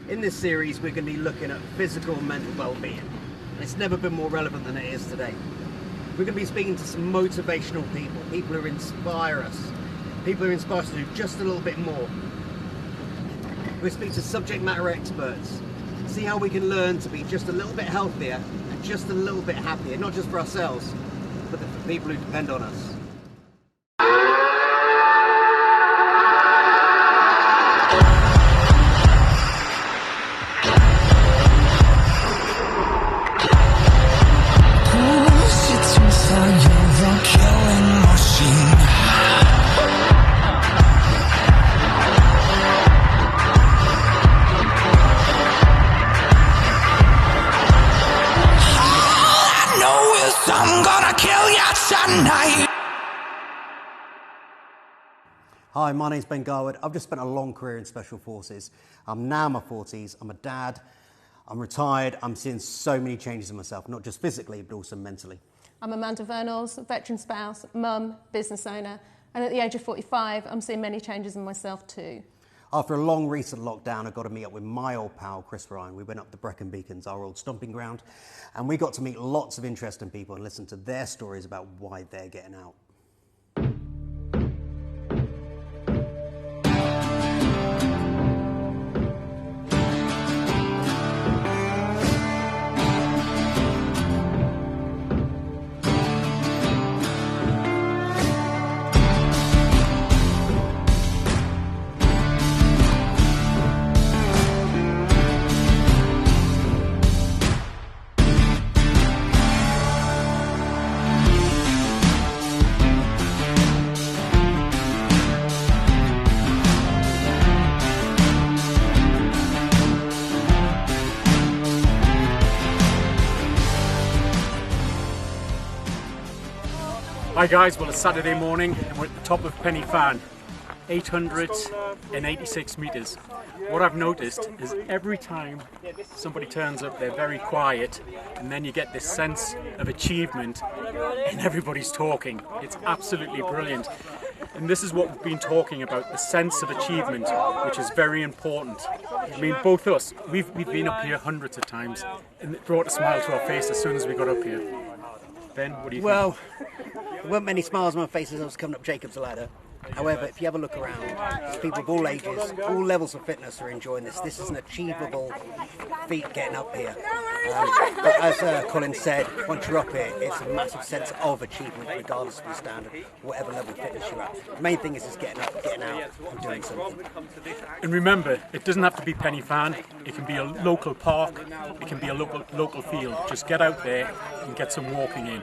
In this series, we're going to be looking at physical and mental well-being. It's never been more relevant than it is today. We're going to be speaking to some motivational people who inspire us, people who inspire us to do just a little bit more. We'll speak to subject matter experts, see how we can learn to be just a little bit healthier and just a little bit happier, not just for ourselves, but for the people who depend on us. I'm gonna kill you tonight. Hi, my name's Ben Garwood. I've just spent a long career in Special Forces. I'm now in my 40s. I'm a dad. I'm retired. I'm seeing so many changes in myself, not just physically, but also mentally. I'm Amanda Vernals, veteran spouse, mum, business owner, and at the age of 45, I'm seeing many changes in myself too. After a long recent lockdown, I got to meet up with my old pal, Chris Ryan. We went up to Brecon Beacons, our old stomping ground, and we got to meet lots of interesting people and listen to their stories about why they're getting out. Hi guys, well it's Saturday morning and we're at the top of Penny Fan, 886 metres. What I've noticed is every time somebody turns up they're very quiet and then you get this sense of achievement and everybody's talking. It's absolutely brilliant. And this is what we've been talking about, the sense of achievement, which is very important. I mean, both us, we've been up here hundreds of times and it brought a smile to our face as soon as we got up here. Ben, what do you think? Well, there weren't many smiles on my face as I was coming up Jacob's Ladder. However, if you have a look around, people of all ages, all levels of fitness are enjoying this. This is an achievable feat getting up here. But as Colin said, once you're up here, it's a massive sense of achievement regardless of your standard, whatever level of fitness you're at. The main thing is just getting up, getting out and doing something. And remember, it doesn't have to be Penny Fan. It can be a local park, it can be a local field. Just get out there and get some walking in.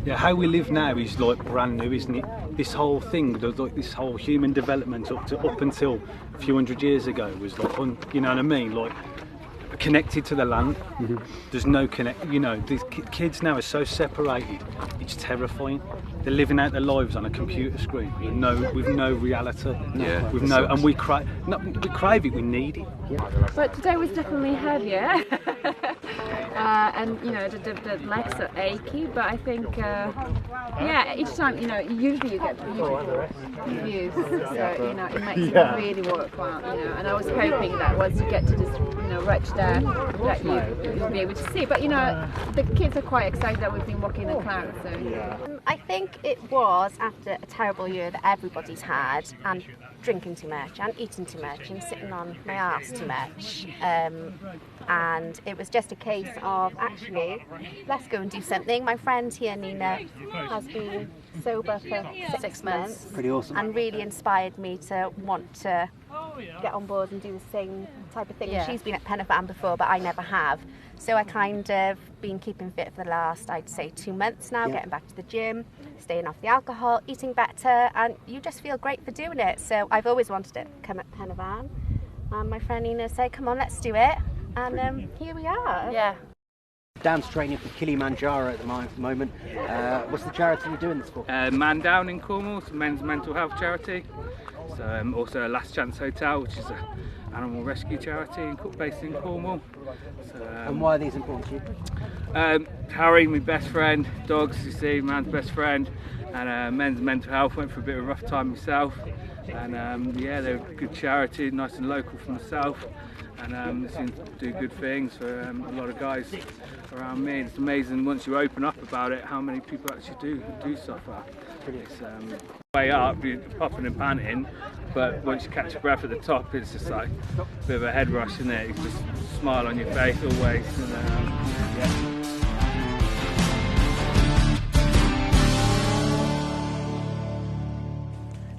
Yeah, how we live now is like brand new, isn't it? This whole thing, like this whole human development up until a few hundred years ago was like, you know what I mean? Like connected to the land. Mm-hmm. There's no connect. You know, these kids now are so separated. It's terrifying. They're living out their lives on a computer screen with no reality. Yeah. With no, and we crave it. We need it. Yeah. But today was definitely heavier. And you know the legs are achy, but I think yeah, each time usually you get beautiful views, so you know it makes it really worthwhile, and I was hoping that once you get to this ridge there that you'll be able to see, but the kids are quite excited that we've been walking in the clouds. So I think it was after a terrible year that everybody's had, and drinking too much and eating too much and sitting on my arse too much, and it was just a case of actually let's go and do something. My friend here, Nina, has been sober for 6 months. Pretty awesome. And really inspired me to want to get on board and do the same type of thing. Yeah. She's been at Penny Fan before, but I never have. So I kind of been keeping fit for the last, I'd say, 2 months now, getting back to the gym, staying off the alcohol, eating better, and you just feel great for doing it. So I've always wanted to come at Penny Fan. And my friend Nina said, come on, let's do it. And here we are. yeah. Dan's training for Kilimanjaro at the moment. What's the charity you're doing this for? Man Down in Cornwall, it's a men's mental health charity. So also a Last Chance Hotel, which is an animal rescue charity based in Cornwall. So, And why are these important to you? Harry, my best friend, dogs, you see, man's best friend, and men's mental health. Went for a bit of a rough time myself, and yeah, they're a good charity, nice and local from the south. and it seems to do good things for a lot of guys around me. It's amazing once you open up about it how many people actually do suffer. It's way up, you're puffing and panting, but once you catch your breath at the top, it's just like a bit of a head rush, isn't it? You just smile on your face always. And, yeah.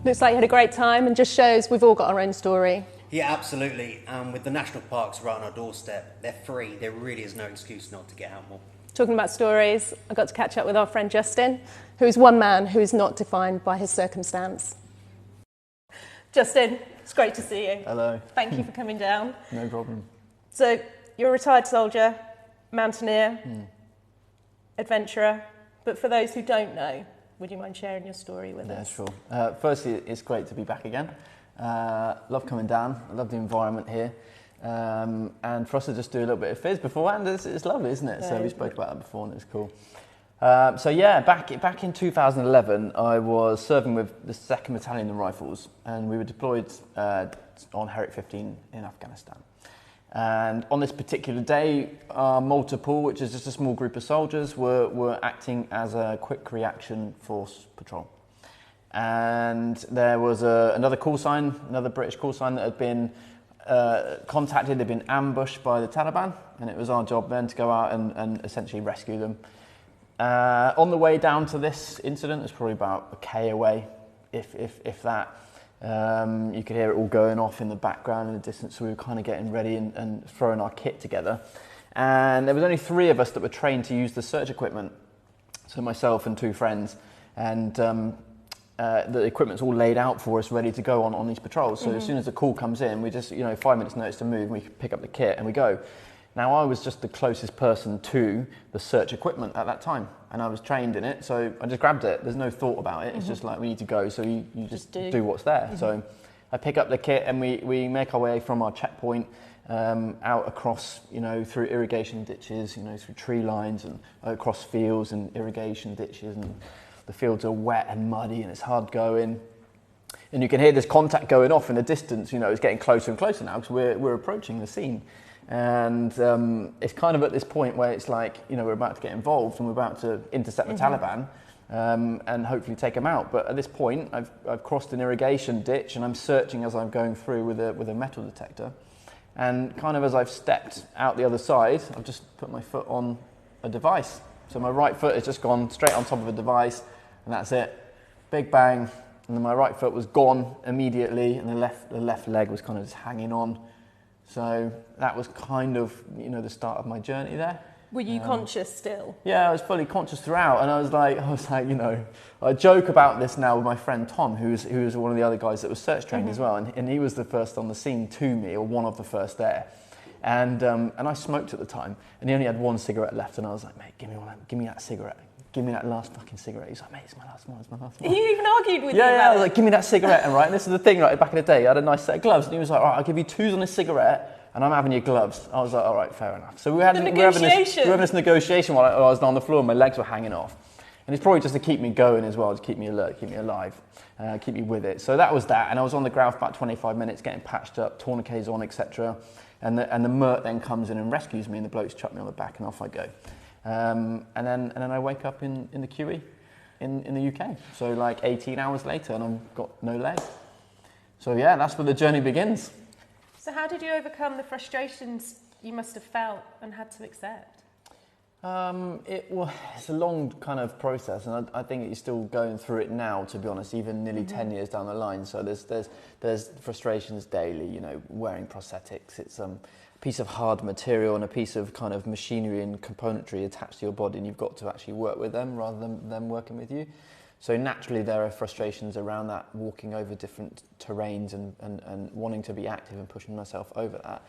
Looks like you had a great time and just shows we've all got our own story. Yeah, absolutely. With the national parks right on our doorstep, they're free. There really is no excuse not to get out more. Talking about stories, I got to catch up with our friend Justin, who is one man who is not defined by his circumstance. Justin, it's great to see you. Hello. Thank you for coming down. No problem. So, you're a retired soldier, mountaineer, adventurer, but for those who don't know, would you mind sharing your story with us? Yeah, sure. Firstly, it's great to be back again. Love coming down. I love the environment here. And for us to just do a little bit of fizz beforehand, it's lovely, isn't it? So we spoke about that before and it's cool. So yeah, back in 2011, I was serving with the 2nd Battalion of Rifles, and we were deployed on Herrick 15 in Afghanistan. And on this particular day, Multiple, which is just a small group of soldiers, were acting as a quick reaction force patrol. And there was another call sign, another British call sign that had been contacted, they'd been ambushed by the Taliban, and it was our job then to go out and essentially rescue them. On the way down to this incident, it was probably about a K away, if that. You could hear it all going off in the background in the distance, so we were kind of getting ready and throwing our kit together. And there was only 3 of us that were trained to use the search equipment, so myself and 2 friends, and the equipment's all laid out for us, ready to go on these patrols. So as soon as the call comes in, we just, 5 minutes notice to move, and we pick up the kit and we go. Now, I was just the closest person to the search equipment at that time, and I was trained in it, so I just grabbed it. There's no thought about it. It's just like, we need to go, so you just do what's there. So I pick up the kit and we make our way from our checkpoint out across, through irrigation ditches, through tree lines and across fields and irrigation ditches, and the fields are wet and muddy and it's hard going. And you can hear this contact going off in the distance, it's getting closer and closer now because we're approaching the scene. And it's kind of at this point where it's like, we're about to get involved and we're about to intercept the Taliban and hopefully take them out. But at this point, I've crossed an irrigation ditch and I'm searching as I'm going through with a metal detector. And kind of as I've stepped out the other side, I've just put my foot on a device. So my right foot has just gone straight on top of a device, and that's it. Big bang, and then my right foot was gone immediately, and the left leg was kind of just hanging on. So that was kind of, the start of my journey there. Were you conscious still? Yeah, I was fully conscious throughout, and I was like, I joke about this now with my friend Tom, who was one of the other guys that was search trained as well, and he was the first on the scene to me, or one of the first there. And I smoked at the time, and he only had 1 cigarette left, and I was like, mate, give me that cigarette. Give me that last fucking cigarette. He's like, mate, it's my last one. You even argued with you? Yeah, I was like, give me that cigarette, and right, and this is the thing, right, back in the day, I had a nice set of gloves, and he was like, all right, I'll give you 2s on this cigarette, and I'm having your gloves. I was like, all right, fair enough. So we were having this negotiation while I was on the floor, and my legs were hanging off. And it's probably just to keep me going as well, to keep me alert, keep me alive, keep me with it. So that was that, and I was on the ground for about 25 minutes, getting patched up, tourniquets on, etc. And the MERT then comes in and rescues me, and the blokes chuck me on the back, and off I go. And then I wake up in the QE in the UK. So like 18 hours later, and I've got no leg. So yeah, that's where the journey begins. So how did you overcome the frustrations you must have felt and had to accept? It's a long kind of process, and I think you're still going through it now, to be honest, even nearly 10 years down the line. So there's frustrations daily, wearing prosthetics. It's a piece of hard material and a piece of kind of machinery and componentry attached to your body, and you've got to actually work with them rather than them working with you. So naturally there are frustrations around that, walking over different terrains and wanting to be active and pushing myself over that.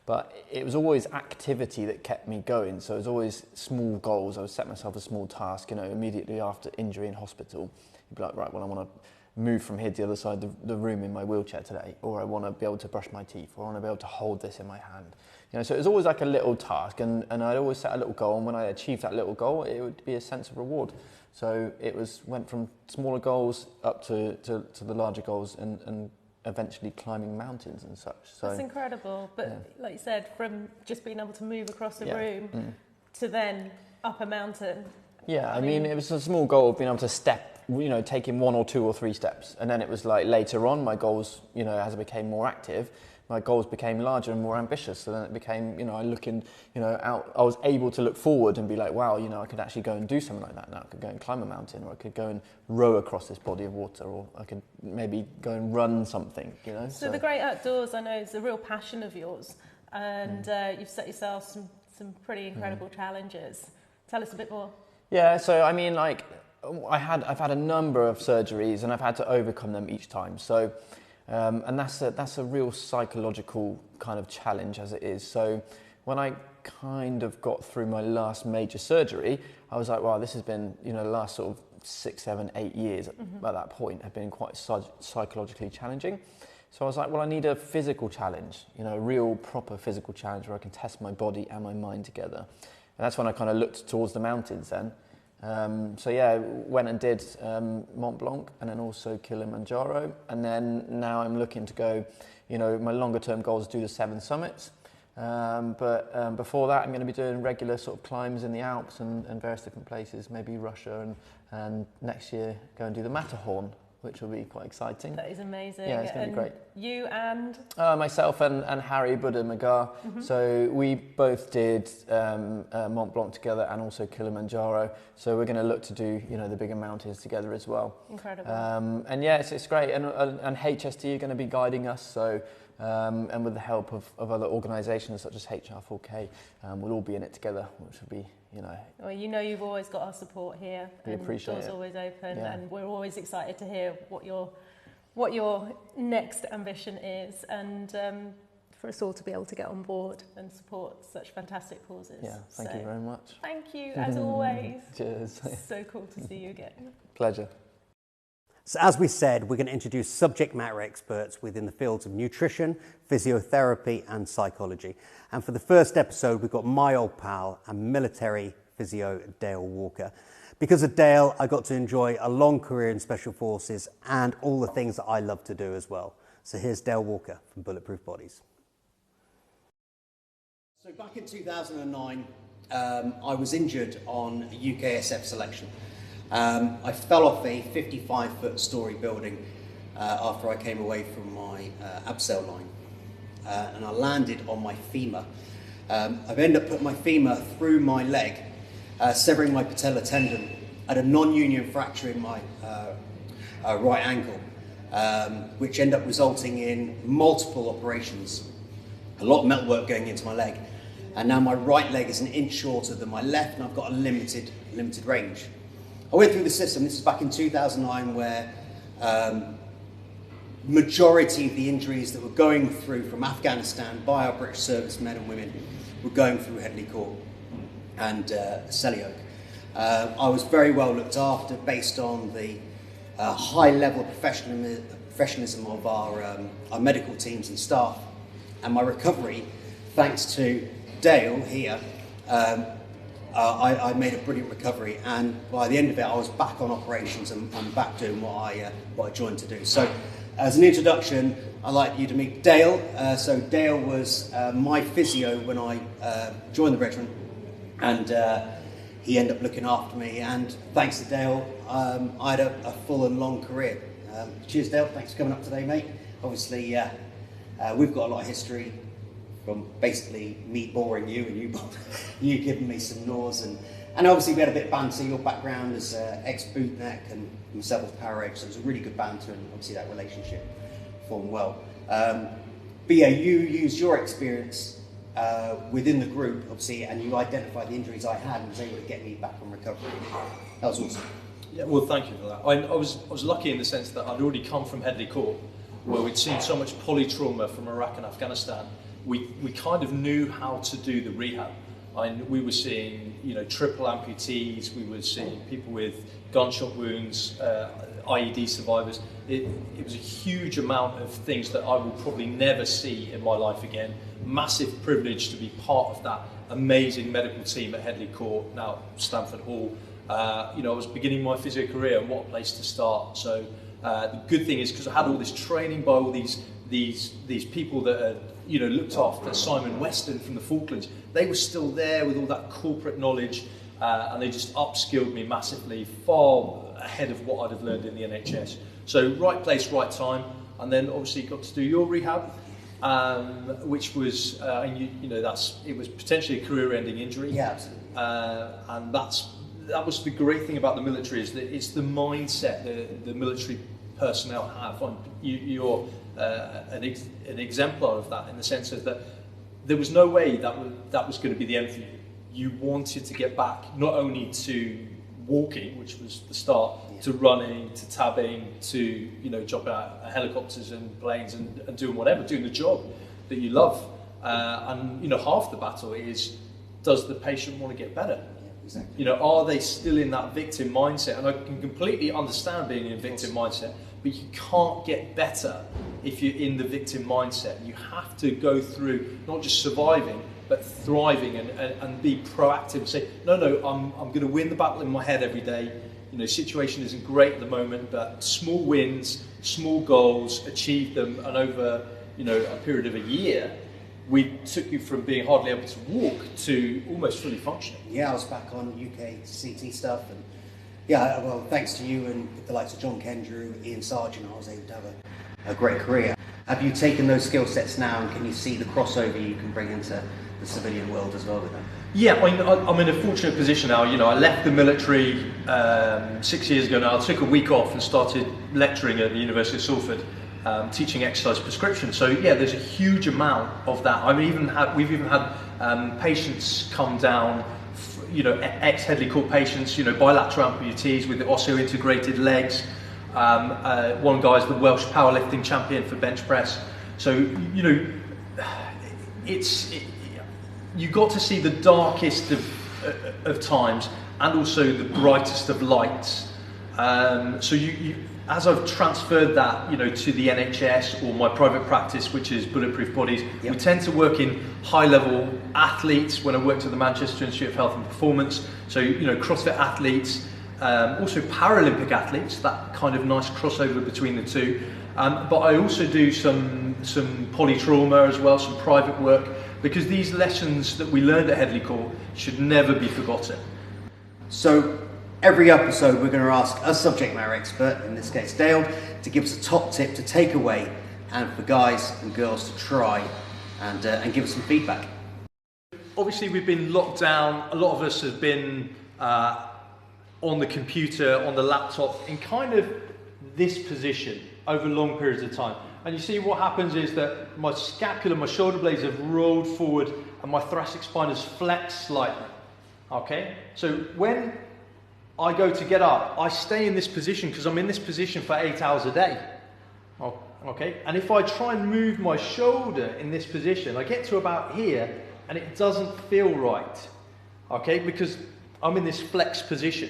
But it was always activity that kept me going. So it was always small goals. I would set myself a small task, immediately after injury in hospital. You'd be like, right, well, I want to move from here to the other side of the room in my wheelchair today, or I want to be able to brush my teeth, or I want to be able to hold this in my hand. So it was always like a little task, and I'd always set a little goal, and when I achieved that little goal, it would be a sense of reward. So it went from smaller goals up to the larger goals, and eventually climbing mountains and such. So that's incredible. But yeah. like you said, from just being able to move across a Yeah. room to then up a mountain. Yeah, I mean, it was a small goal of being able to step, you know, taking 1 or 2 or 3 steps. And then it was like later on, my goals, you know, as I became more active, my goals became larger and more ambitious. So then it became, you know, I was able to look forward and be like, wow, you know, I could actually go and do something like that now. I could go and climb a mountain, or I could go and row across this body of water, or I could maybe go and run something, you know. So the great outdoors, I know, is a real passion of yours, and you've set yourself some pretty incredible challenges. Tell us a bit more. Yeah, so I mean, like, I've had a number of surgeries, and I've had to overcome them each time. So, and that's a real psychological kind of challenge as it is. So, when I kind of got through my last major surgery, I was like, wow, this has been, you know, the last sort of 6, 7, 8 years at that point have been quite psychologically challenging. So I was like, well, I need a physical challenge, you know, a real proper physical challenge where I can test my body and my mind together. And that's when I kind of looked towards the mountains then. So yeah, went and did Mont Blanc and then also Kilimanjaro. And then now I'm looking to go, you know, my longer term goal is to do the 7 summits. But before that, I'm going to be doing regular sort of climbs in the Alps and various different places, maybe Russia, and next year go and do the Matterhorn, which will be quite exciting. That is amazing. Yeah, it's going to be great. You and? Myself and Harry Buddha Magar. So we both did Mont Blanc together and also Kilimanjaro. So we're going to look to do, you know, the bigger mountains together as well. Incredible. And yeah, it's great. And HST are going to be guiding us. So and with the help of other organisations such as HR4K, we'll all be in it together, which will be, you know. Well, you know, you've always got our support here. We appreciate doors it. Always open, Yeah. and we're always excited to hear what your next ambition is, and for us all to be able to get on board and support such fantastic causes. Yeah, thank you very much. Thank you, as always. Cheers. So cool to see you again. Pleasure. So as we said, we're going to introduce subject matter experts within the fields of nutrition, physiotherapy and psychology. And for the first episode, we've got my old pal and military physio, Dale Walker. Because of Dale, I got to enjoy a long career in Special Forces and all the things that I love to do as well. So here's Dale Walker from Bulletproof Bodies. So back in 2009, I was injured on UKSF selection. I fell off a 55-foot storey building after I came away from my abseil line, and I landed on my femur. I've ended up putting my femur through my leg, severing my patellar tendon. I had a non-union fracture in my right ankle, which ended up resulting in multiple operations, a lot of metal work going into my leg, and now my right leg is an inch shorter than my left, and I've got a limited range. I went through the system. This is back in 2009, where majority of the injuries that were going through from Afghanistan by our British servicemen and women were going through Headley Court and Selly-Oak. I was very well looked after based on the high level of professionalism of our medical teams and staff, and my recovery, thanks to Dale here, I made a brilliant recovery, and by the end of it I was back on operations and back doing what I joined to do. So as an introduction, I'd like you to meet Dale. So Dale was my physio when I joined the regiment, and he ended up looking after me, and thanks to Dale I had a full and long career. Cheers Dale, thanks for coming up today, mate. Obviously we've got a lot of history, from basically me boring you and you giving me some gnaws, and obviously we had a bit of banter. Your background as ex-bootneck and myself as Power Edge, so it was a really good banter, and obviously that relationship formed well. But yeah, you used your experience within the group, obviously, and you identified the injuries I had and was able to get me back on recovery. That was awesome. Yeah, well, thank you for that. I was lucky in the sense that I'd already come from Headley Court, where we'd seen so much polytrauma from Iraq and Afghanistan. We kind of knew how to do the rehab. We were seeing, you know, triple amputees. We were seeing people with gunshot wounds, IED survivors. It was a huge amount of things that I will probably never see in my life again. Massive privilege to be part of that amazing medical team at Headley Court, now Stamford Hall. You know, I was beginning my physio career, and what a place to start. So The good thing is because I had all this training by all these people that are, you know, looked after Simon Weston from the Falklands. They were still there with all that corporate knowledge, and they just upskilled me massively, far ahead of what I'd have learned in the NHS. So right place, right time, and then obviously got to do your rehab, which was, you know, it was potentially a career-ending injury. Yeah, absolutely. And that was the great thing about the military, is that it's the mindset the military personnel have. You're an exemplar of that, in the sense of that there was no way that was going to be the end for you. You wanted to get back not only to walking, which was the start, to running, to tabbing, to, you know, jumping out of helicopters and planes and doing whatever, doing the job that you love. And, you know, half the battle is, does the patient want to get better? Exactly. You know, are they still in that victim mindset? And I can completely understand being in a victim mindset, but you can't get better if you're in the victim mindset. You have to go through not just surviving, but thriving and be proactive and say, no, I'm going to win the battle in my head every day. You know, situation isn't great at the moment, but small wins, small goals, achieve them, and over, you know, a period of a year, we took you from being hardly able to walk to almost fully functioning. Yeah, I was back on UK CT stuff, and yeah, well, thanks to you and the likes of John Kendrew, Ian Sargent, I was able to have a great career. Have you taken those skill sets now, and can you see the crossover you can bring into the civilian world as well with them? Yeah, I'm in a fortunate position now. You know, I left the military 6 years ago now. I took a week off and started lecturing at the University of Salford, teaching exercise prescription. So yeah, there's a huge amount of that. We've even had patients come down, you know, ex-Headley Court patients, you know, bilateral amputees with the osseointegrated legs. One guy's the Welsh powerlifting champion for bench press. So, you know, you got to see the darkest of times and also the brightest of lights. So as I've transferred that, you know, to the NHS or my private practice, which is Bulletproof Bodies, we tend to work in high-level athletes. When I worked at the Manchester Institute of Health and Performance, so, you know, CrossFit athletes, also Paralympic athletes, that kind of nice crossover between the two. But I also do some polytrauma as well, some private work, because these lessons that we learned at Headley Court should never be forgotten. So every episode we're going to ask a subject matter expert, in this case Dale, to give us a top tip to take away and for guys and girls to try and give us some feedback. Obviously we've been locked down, a lot of us have been on the computer, on the laptop, in kind of this position over long periods of time. And you see what happens is that my scapula, my shoulder blades have rolled forward and my thoracic spine has flexed slightly. Okay? So when I go to get up, I stay in this position because I'm in this position for 8 hours a day. Okay? And if I try and move my shoulder in this position, I get to about here and it doesn't feel right. Okay? Because I'm in this flexed position.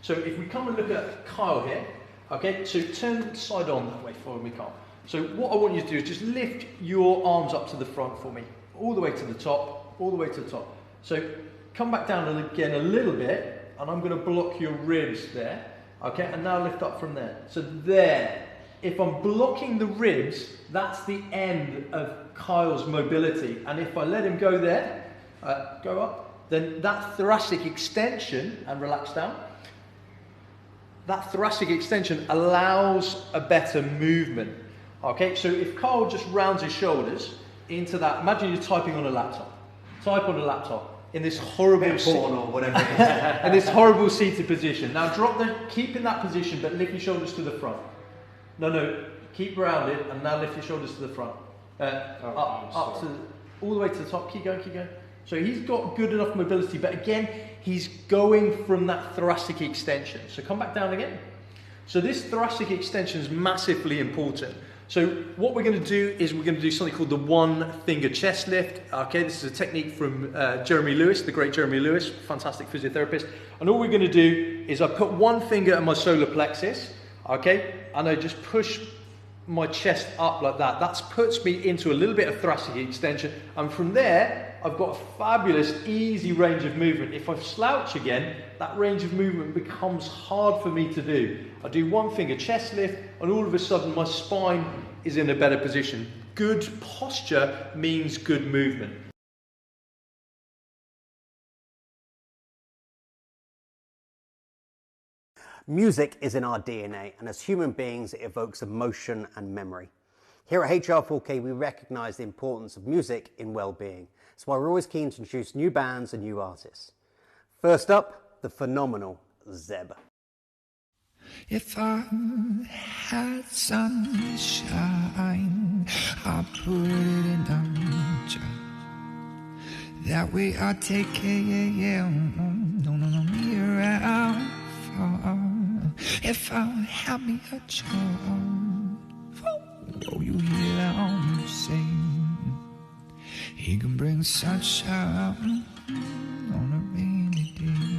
So if we come and look at Kyle here, okay? So turn side on that way for me, Kyle. So what I want you to do is just lift your arms up to the front for me, all the way to the top, all the way to the top. So come back down again a little bit, and I'm going to block your ribs there, okay? And now lift up from there. So there, if I'm blocking the ribs, that's the end of Kyle's mobility. And if I let him go there, go up, then that thoracic extension, and relax down, that thoracic extension allows a better movement. Okay, so if Kyle just rounds his shoulders into that, imagine you're typing on a laptop. Type on a laptop in this horrible porn or whatever it is. in this horrible seated position. Now keep in that position, but lift your shoulders to the front. No, keep rounded, and now lift your shoulders to the front. Up to all the way to the top. Keep going. So he's got good enough mobility, but again, he's going from that thoracic extension. So come back down again. So this thoracic extension is massively important. So what we're going to do is we're going to do something called the one finger chest lift. Okay, this is a technique from Jeremy Lewis, the great Jeremy Lewis, fantastic physiotherapist. And all we're going to do is I put one finger at my solar plexus, okay, and I just push my chest up like that. That puts me into a little bit of thoracic extension, and from there I've got a fabulous easy range of movement. If I slouch again, that range of movement becomes hard for me to do. I do one finger chest lift and all of a sudden my spine is in a better position. Good posture means good movement. Music is in our DNA, and as human beings, it evokes emotion and memory. Here at HR4K, we recognise the importance of music in well-being. That's why we're always keen to introduce new bands and new artists. First up, the phenomenal Zeb. If I had sunshine, I'd put it in a jar. That way I'd take care, no, around far. If I had me a charm, oh, you hear that I'm saying? He can bring sunshine on a rainy day.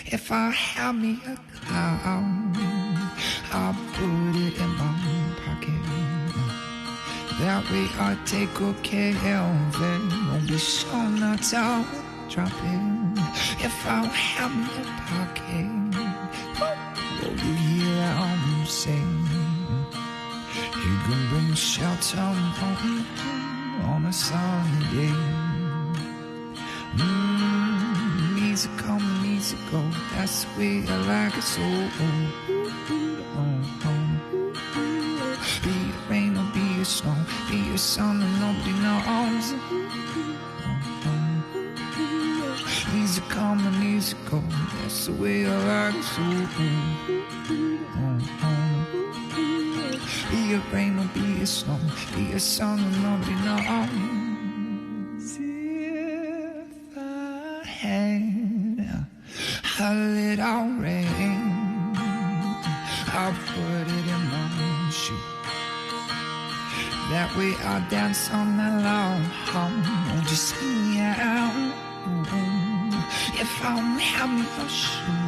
If I had me a cloud, I'll put it in my pocket. That way I take good care of it. Won't be sure not to drop it. If I had me a pocket, oh, you hear that I'm saying? You can bring shelter on a sunny day. Easy come, easy go, that's the way I like it so. Be it rain or be it snow, be it sun and nobody knows. Easy come and easy go, that's the way I like it so. Be it rain or be it snow, be it sun and nobody knows. If I had a little rain, I'll put it in my shoe. That way I'll dance on that long won't you see me out? If I have me a shoe,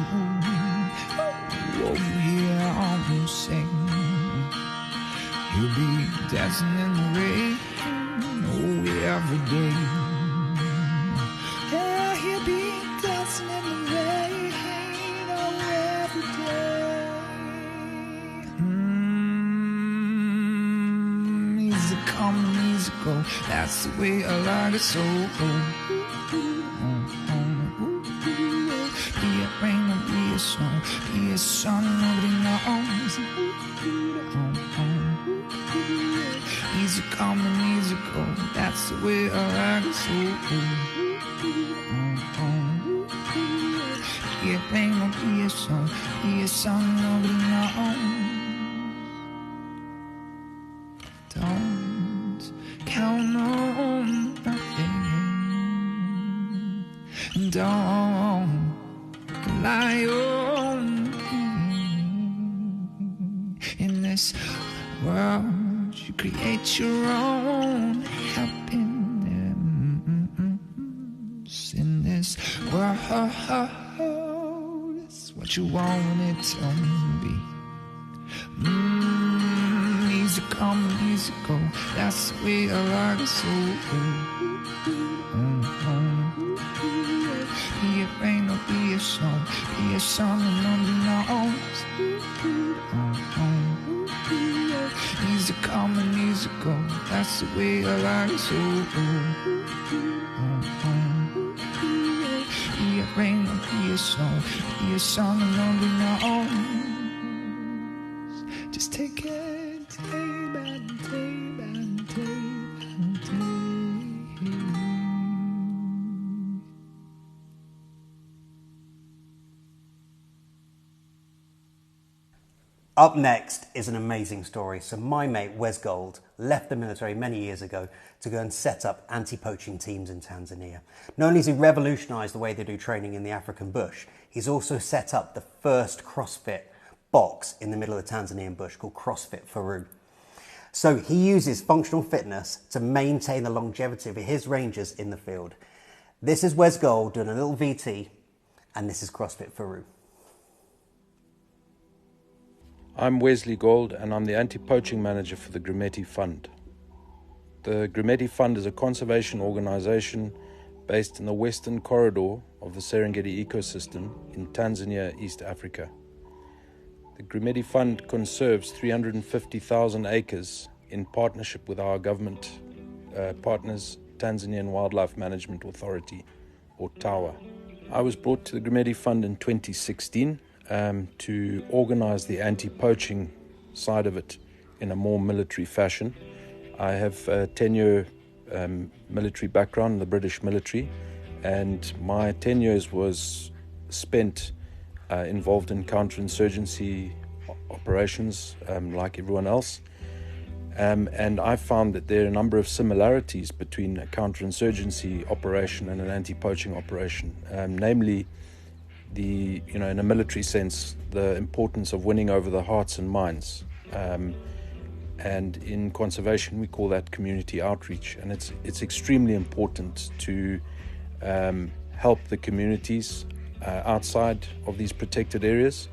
oh, you hear I'm sing. You'll be dancing in the rain, oh, every day. Yeah, he'll be dancing in the rain, oh, every day. Easy come, easy go, that's the way I like it so. Be it rain or be it snow, be it sun, nobody knows. Easy come and easy go, that's the way I like it so. Be it rain or be it snow, be it sun, nobody knows. Don't count on nothing. Don't rely on me. In this world, you create your own happiness. In this world, it's what you want it to be. Easy come, easy go, that's the way I like it so. Be it rain or be it snow, be it sun and nobody knows. Easy come and easy go, that's the way I like it so. Be it rain or be it snow, be it sun and nobody knows. Just take it day by day by day by day. Up next is an amazing story. So my mate Wes Gold left the military many years ago to go and set up anti-poaching teams in Tanzania. Not only has he revolutionised the way they do training in the African bush, he's also set up the first CrossFit box in the middle of the Tanzanian bush called CrossFit Faru. So he uses functional fitness to maintain the longevity of his rangers in the field. This is Wes Gold doing a little VT, and this is CrossFit Faru. I'm Wesley Gold and I'm the anti-poaching manager for the Gremetti Fund. The Gremetti Fund is a conservation organisation based in the western corridor of the Serengeti ecosystem in Tanzania, East Africa. The Gremetti Fund conserves 350,000 acres in partnership with our government partners, Tanzanian Wildlife Management Authority, or TAWA. I was brought to the Gremetti Fund in 2016 to organise the anti-poaching side of it in a more military fashion. I have a 10-year military background in the British military, and my 10 years was spent involved in counterinsurgency operations like everyone else. And I found that there are a number of similarities between a counterinsurgency operation and an anti-poaching operation, namely in a military sense, the importance of winning over the hearts and minds. And in conservation, we call that community outreach. And it's extremely important to help the communities outside of these protected areas,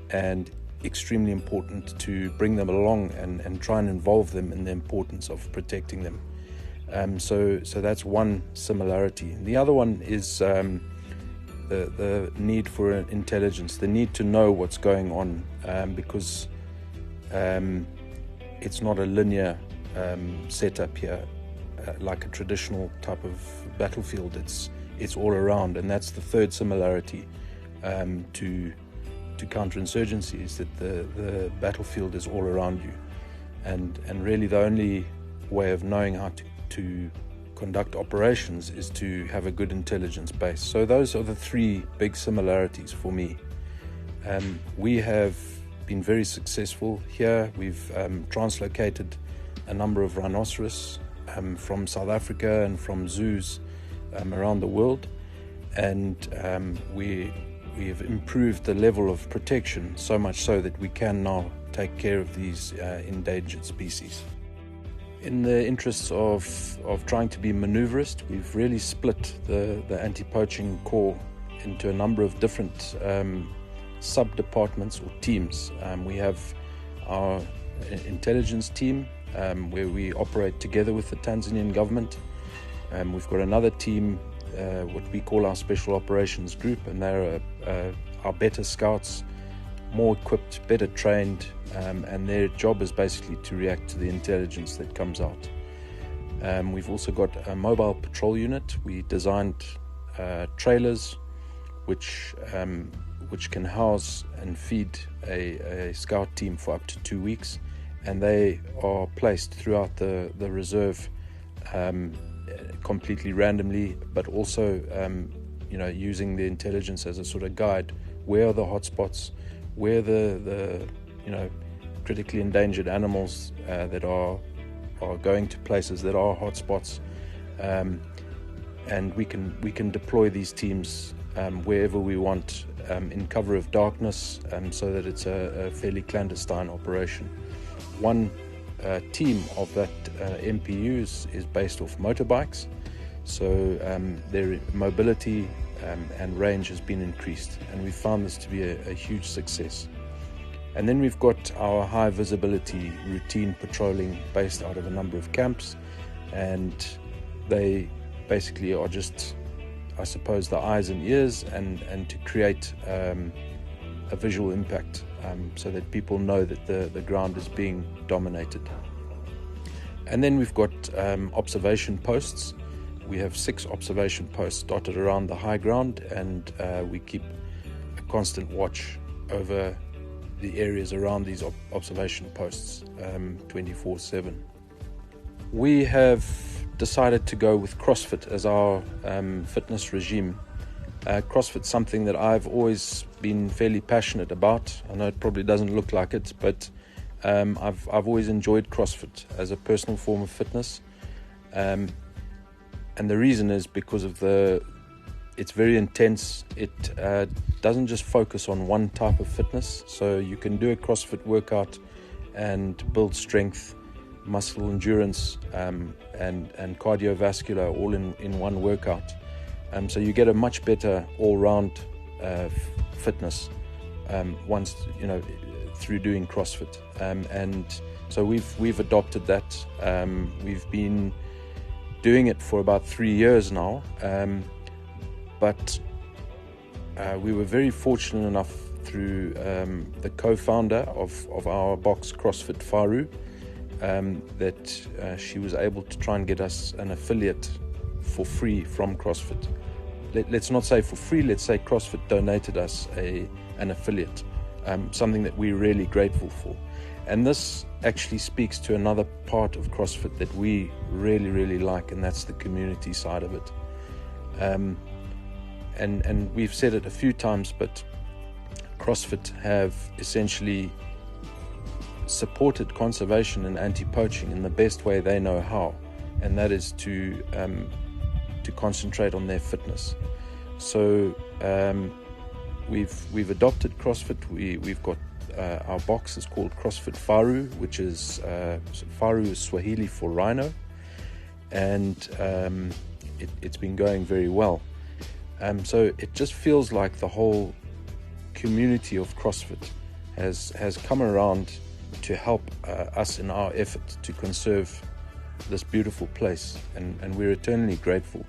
and extremely important to bring them along and try and involve them in the importance of protecting them. So that's one similarity. The other one is the need for intelligence, the need to know what's going on, because it's not a linear setup here like a traditional type of battlefield. It's all around, and that's the third similarity to counterinsurgency, is that the battlefield is all around you, and really the only way of knowing how to conduct operations is to have a good intelligence base. So those are the three big similarities for me. We have been very successful here. We've translocated a number of rhinoceros from South Africa and from zoos around the world, and we have improved the level of protection so much so that we can now take care of these endangered species. In the interests of trying to be maneuverist, we've really split the anti-poaching corps into a number of different sub-departments or teams. We have our intelligence team where we operate together with the Tanzanian government. We've got another team, what we call our Special Operations Group, and they're our better scouts, more equipped, better trained, and their job is basically to react to the intelligence that comes out. We've also got a mobile patrol unit. We designed trailers which can house and feed a scout team for up to 2 weeks, and they are placed throughout the reserve completely randomly, but also using the intelligence as a sort of guide. Where are the hotspots? Where the critically endangered animals that are going to places that are hotspots, and we can deploy these teams wherever we want in cover of darkness, so that it's a fairly clandestine operation. One team of that MPU is based off motorbikes, so their mobility and range has been increased, and we found this to be a huge success. And then we've got our high visibility routine patrolling based out of a number of camps, and they basically are just, I suppose, the eyes and ears and to create a visual impact so that people know that the ground is being dominated. And then we've got observation posts. We have 6 observation posts dotted around the high ground, and we keep a constant watch over the areas around these observation posts 24/7. We have decided to go with CrossFit as our fitness regime. CrossFit's something that I've always been fairly passionate about. I know it probably doesn't look like it, but I've always enjoyed CrossFit as a personal form of fitness. And the reason is because of it's very intense. It doesn't just focus on one type of fitness. So you can do a CrossFit workout and build strength, muscle endurance, and cardiovascular all in one workout. So you get a much better all-round fitness once through doing CrossFit, and so we've adopted that. We've been doing it for about 3 years now, but we were very fortunate enough through the co-founder of our box, CrossFit, Faru, that she was able to try and get us an affiliate for free from CrossFit. Let's not say for free, let's say CrossFit donated us an affiliate, something that we're really grateful for. And this actually speaks to another part of CrossFit that we really, really like, and that's the community side of it. And we've said it a few times, but CrossFit have essentially supported conservation and anti-poaching in the best way they know how, and that is to concentrate on their fitness. So we've adopted CrossFit. We've got our box is called CrossFit Faru, which is Faru is Swahili for rhino, and it's been going very well. So it just feels like the whole community of CrossFit has come around to help us in our effort to conserve this beautiful place, and we're eternally grateful.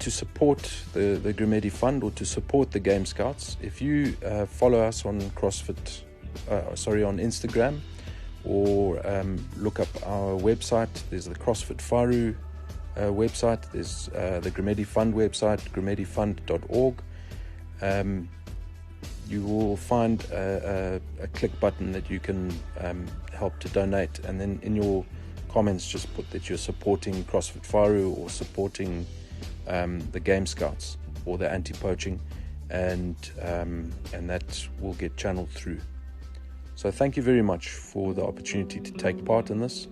To support the Gremetti Fund, or to support the Game Scouts, if you follow us on CrossFit, on Instagram, or look up our website, there's the CrossFit Faru website, there's the Gremetti Fund website, gremettifund.org. You will find a click button that you can help to donate, and then in your comments just put that you're supporting CrossFit Faru or supporting the Game Scouts or the anti-poaching, and that will get channeled through. So thank you very much for the opportunity to take part in this.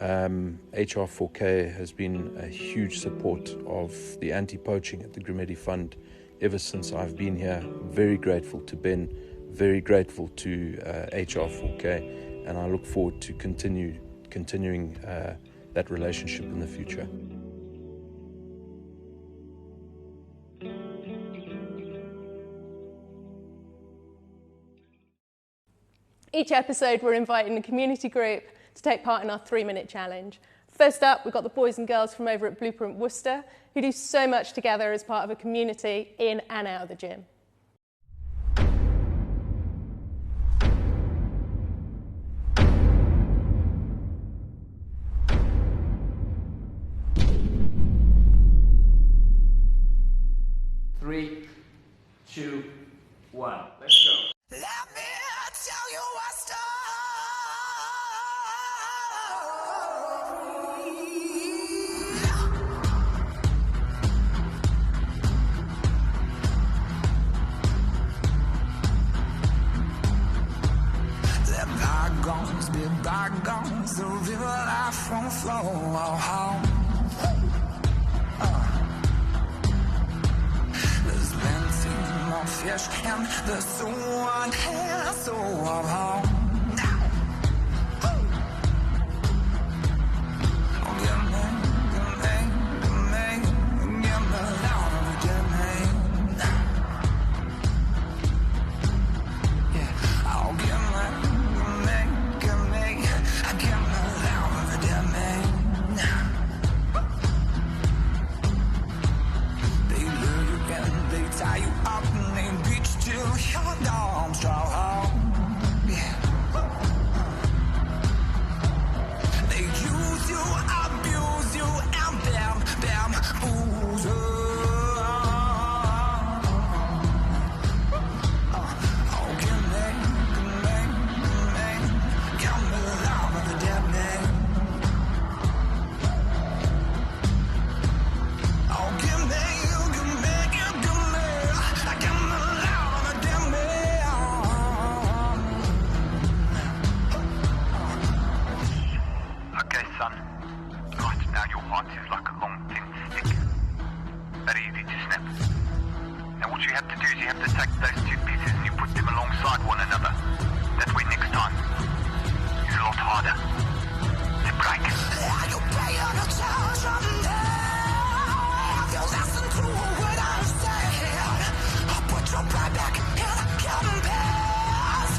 HR4K has been a huge support of the anti-poaching at the Gremetti Fund ever since I've been here. Very grateful to Ben, very grateful to HR4K, and I look forward to continuing that relationship in the future. Each episode, we're inviting a community group to take part in our 3-minute challenge. First up, we've got the boys and girls from over at Blueprint Worcester, who do so much together as part of a community in and out of the gym. Three, 2, 1, let's go. Let me tell you a story. Let bygones be bygones, the river life won't flow. There's plenty more fish and there's someone here, so home. Your pride back in the compass.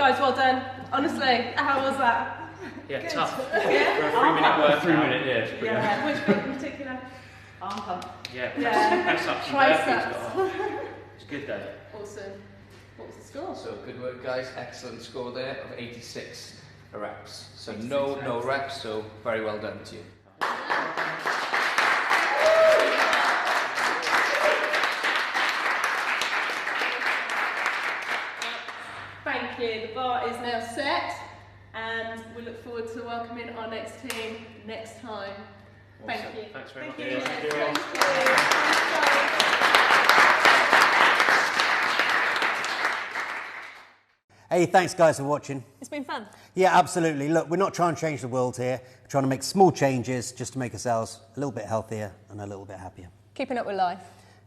Guys, well done. Honestly, how was that? Yeah, Good. tough. Yeah. For a 3-minute workout. 3 minute, yeah. It's pretty Yeah. Which bit in particular? Arm pump. Yeah, Yeah. press ups and Triceps. burpees. It's good though. Awesome. What was the score? So good work, guys. Excellent score there of 86 reps. So no reps. So very well done to you. Thank you. The bar is now set, and we look forward to welcoming our next team next time. Thank you. Thanks very much. Thank you. Hey, thanks guys for watching. It's been fun. Yeah, absolutely. Look, we're not trying to change the world here. We're trying to make small changes just to make ourselves a little bit healthier and a little bit happier. Keeping up with life.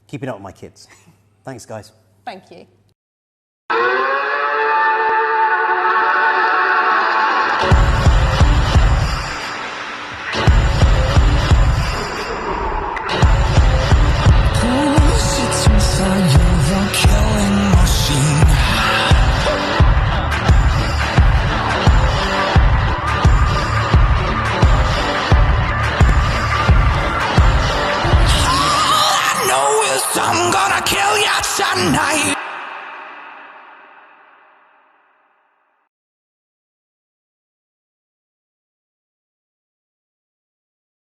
Keeping up with my kids. Thanks, guys. Thank you. I'm gonna kill you tonight.